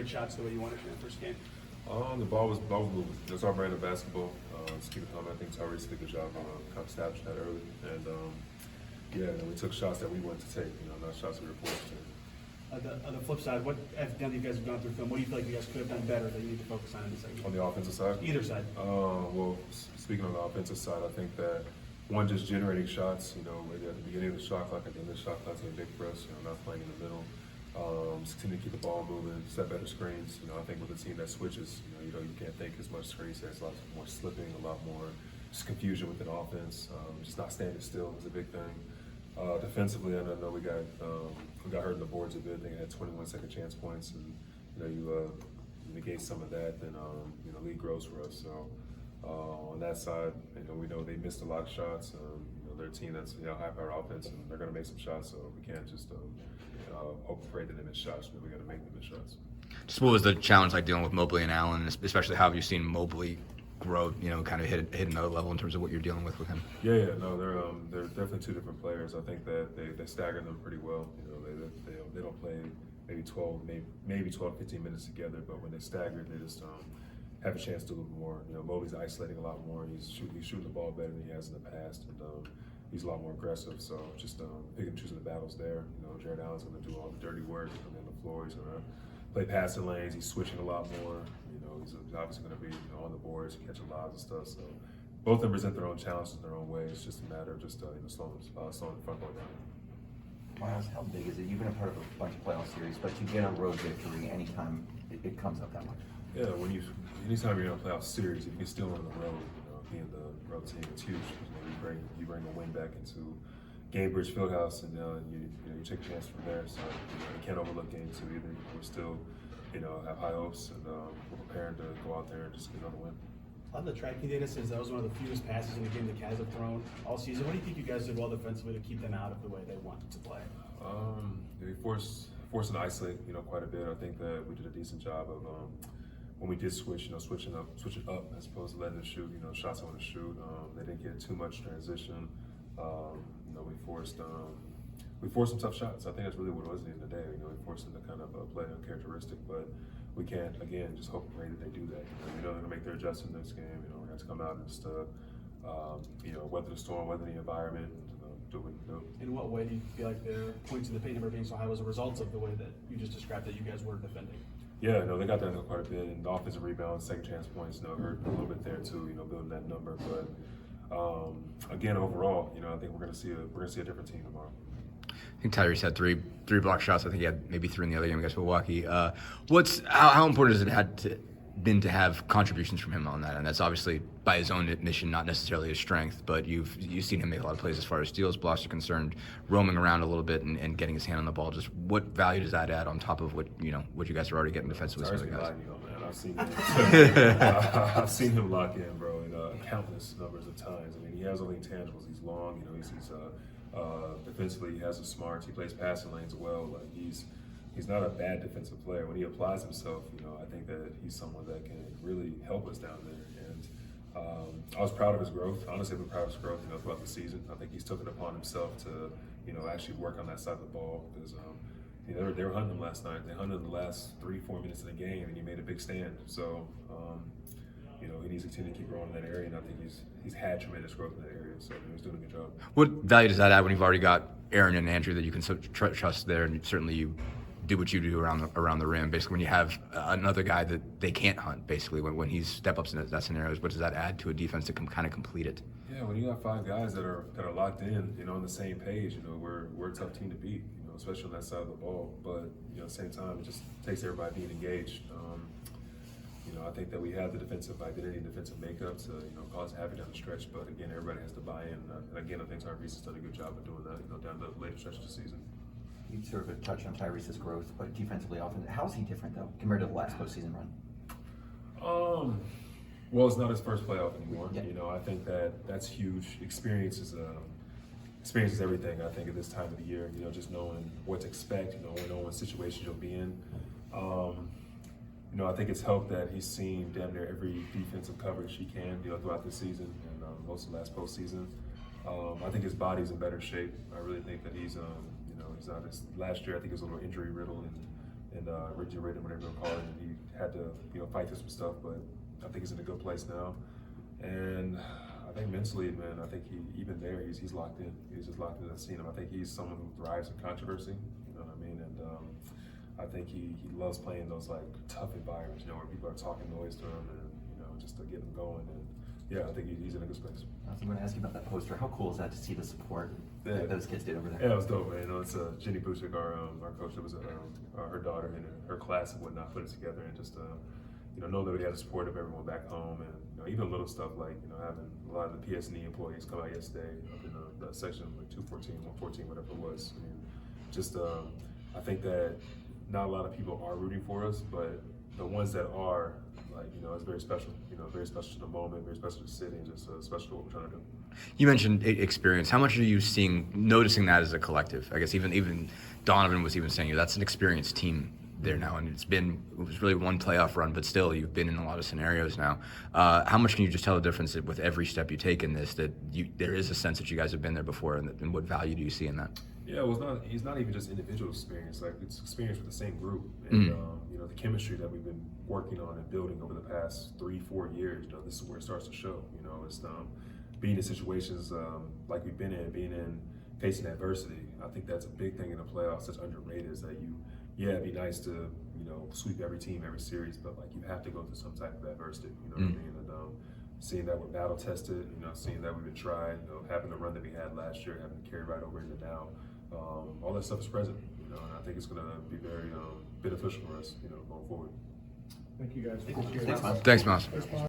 generate shots the way you wanted to in the first game? The ball was moving. That's our brand of basketball. Just keep it coming. I think Tyrese did a good job kind of establishing that early. And we took shots that we wanted to take, not shots we were forced to. On the flip side, now that you guys have gone through film, what do you feel like you guys could have done better that you need to focus on in the second? On the offensive side? Either side. Well, speaking on the offensive side, I think that one, just generating shots, maybe at the beginning of the shot clock, at the end of the shot clock, is big for us, not playing in the middle. Just continue to keep the ball moving, set better screens. I think with a team that switches, you can't think as much screens. There's a lot more slipping, a lot more just confusion within offense. Just not standing still is a big thing. Defensively, I know we got hurt in the boards a bit. They had 21 second chance points, and you negate some of that, then lead grows for us. So on that side, we know they missed a lot of shots. They're a team that's high-powered offense, and they're going to make some shots. So we can't just hope and pray that they miss shots. But we got to make them miss shots. Just what was the challenge like dealing with Mobley and Allen, especially how have you seen Mobley grow, kind of hit another level in terms of what you're dealing with him? No, they're definitely two different players. I think that they stagger them pretty well. They don't play maybe 12, 15 minutes together, but when they stagger, they just have a chance to do a little more. Mobley's isolating a lot more. He's shooting the ball better than he has in the past, and he's a lot more aggressive. So just picking and choosing the battles there. Jared Allen's going to do all the dirty work on the floor. He's going to play passing lanes. He's switching a lot more. He's obviously going to be on the boards, catching lobs and stuff. So both of them present their own challenges in their own way. It's just a matter of just slowing the front court down. Myles, how big is it? You've been a part of a bunch of playoff series, but to get a road victory anytime it comes up that much. Yeah, anytime you're in a playoff series, if you can still on the road, being the road team, it's huge. You bring a win back into Gainbridge Fieldhouse, and you take a chance from there. So you can't overlook game two either. We're still have high hopes, and we're prepared to go out there and just get another win. A lot of the tracking data says that was one of the fewest passes in the game the Cavs have thrown all season. What do you think you guys did well defensively to keep them out of the way they wanted to play? We forced them to isolate, quite a bit. I think that we did a decent job of when we did switch, switching it up as opposed to letting them shoot, shots I want to shoot. They didn't get too much transition. We forced some tough shots. I think that's really what it was at the end of the day. We forced them to kind of play uncharacteristic, but we can't, again, just hope and pray that they do that. They're going to make their adjustment in this game. We're going to have to come out and just, weather the storm, weather the environment, and do what we can do. In what way do you feel like their points in the paint number being so high was a result of the way that you just described that you guys were defending? Yeah, they got that quite a bit. And the offensive rebounds, second chance points, hurt a little bit there too. Building that number. But again, overall, I think we're going to see a different team tomorrow. I think Tyrese had three block shots. I think he had maybe three in the other game against Milwaukee. How important has it been to have contributions from him on that? And that's obviously by his own admission, not necessarily his strength, but you've seen him make a lot of plays as far as steals, blocks are concerned, roaming around a little bit and getting his hand on the ball. Just what value does that add on top of what you guys are already getting defensively? I've seen him lock in, bro, countless numbers of times. He has all the intangibles. He's long, defensively, he has the smarts. He plays passing lanes well. He's not a bad defensive player. When he applies himself, I think that he's someone that can really help us down there. And I was proud of his growth. Honestly, I've been proud of his growth, throughout the season. I think he's taken it upon himself to, actually work on that side of the ball because they were hunting him last night. They hunted him the last 3-4 minutes of the game, and he made a big stand. So. He needs to continue to keep growing in that area, and I think he's had tremendous growth in that area, so he's doing a good job. What value does that add when you've already got Aaron and Andrew that you can trust there, and certainly you do what you do around the rim? Basically, when you have another guy that they can't hunt, basically, when he step ups in that scenario, what does that add to a defense to kind of complete it? Yeah, when you got 5 guys that are locked in, on the same page, we're a tough team to beat, especially on that side of the ball. But at the same time, it just takes everybody being engaged. I think that we have the defensive identity and defensive makeup to, cause havoc down the stretch. But again, everybody has to buy in. And again, I think Tyrese has done a good job of doing that, down the later stretch of the season. You sort of touched on Tyrese's growth, but defensively, how is he different though compared to the last postseason run? Well, it's not his first playoff anymore. Yeah. I think that's huge. Experience is everything. I think at this time of the year, just knowing what to expect, knowing what situations you'll be in. I think it's helped that he's seen damn near every defensive coverage he can, throughout this season and most of the last postseason. I think his body's in better shape. I really think that he's not last year. I think he was a little injury riddled and injury ridden, whatever you call it. And had to, fight through some stuff, but I think he's in a good place now. And I think mentally, man, I think even there, he's locked in. He's just locked in. I've seen him. I think he's someone who thrives in controversy. You know what I mean? And I think he loves playing those like tough environments, where people are talking noise to him and just to get him going. And yeah, I think he's in a good space. I'm going to ask you about that poster. How cool is that to see the support that those kids did over there? Yeah, it was dope, man. It's Jenny Buchik, our coach. It was her daughter and her class and whatnot put it together, and just know that we had the support of everyone back home, and even little stuff like having a lot of the PSNE employees come out yesterday up in the section like 214, 114, whatever it was. I mean, just I think that not a lot of people are rooting for us, but the ones that are, like, it's very special. Very special to the moment, very special to the city, and just special to what we're trying to do. You mentioned experience. How much are you noticing that as a collective? I guess even Donovan was even saying that's an experienced team there now, and it was really one playoff run, but still you've been in a lot of scenarios now. How much can you just tell the difference with every step you take in this, that there is a sense that you guys have been there before, and what value do you see in that? Yeah, well, it's not even just individual experience. Like, it's experience with the same group, and the chemistry that we've been working on and building over the past 3-4 years. This is where it starts to show. It's being in situations like we've been in, facing adversity. I think that's a big thing in the playoffs that's underrated. Is that it'd be nice to sweep every team, every series, but like you have to go through some type of adversity. What I mean? And seeing that we're battle tested, seeing that we've been tried, having the run that we had last year, having to carry right over into now. All that stuff is present, and I think it's going to be very beneficial for us, going forward. Thank you guys. Thanks, Myles. Thanks, Myles.